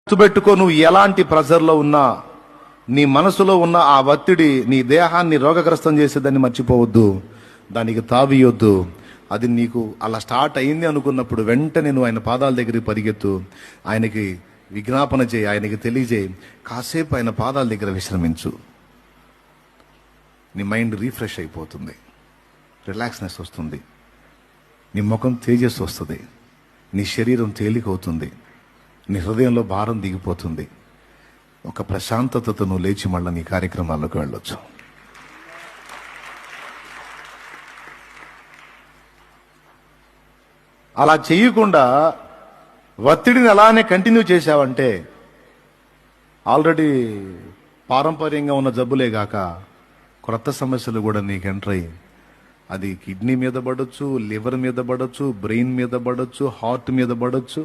గుర్తుపెట్టుకో, నువ్వు ఎలాంటి ప్రెజర్లో ఉన్నా, నీ మనసులో ఉన్న ఆ ఒత్తిడి నీ దేహాన్ని రోగగ్రస్తం చేసేదాన్ని మర్చిపోవద్దు, దానికి తావియొద్దు. అది నీకు అలా స్టార్ట్ అయింది అనుకున్నప్పుడు వెంటనే నువ్వు ఆయన పాదాల దగ్గరికి పరిగెత్తు, ఆయనకి విజ్ఞాపన చేయి, ఆయనకి తెలియజేయి. కాసేపు ఆయన పాదాల దగ్గర విశ్రమించు. నీ మైండ్ రీఫ్రెష్ అయిపోతుంది, రిలాక్స్నెస్ వస్తుంది, నీ ముఖం తేజస్సు వస్తుంది, నీ శరీరం తేలికవుతుంది, నీ హృదయంలో భారం దిగిపోతుంది. ఒక ప్రశాంతతతో నువ్వు లేచి మళ్ళీ నీ కార్యక్రమాల్లోకి వెళ్ళొచ్చు. అలా చేయకుండా ఒత్తిడిని అలానే కంటిన్యూ చేశావంటే ఆల్రెడీ పారంపర్యంగా ఉన్న జబ్బులే గాక క్రొత్త సమస్యలు కూడా నీకు ఎంటర్ అయ్యి, అది కిడ్నీ మీద పడవచ్చు, లివర్ మీద పడవచ్చు, బ్రెయిన్ మీద పడవచ్చు, హార్ట్ మీద పడవచ్చు.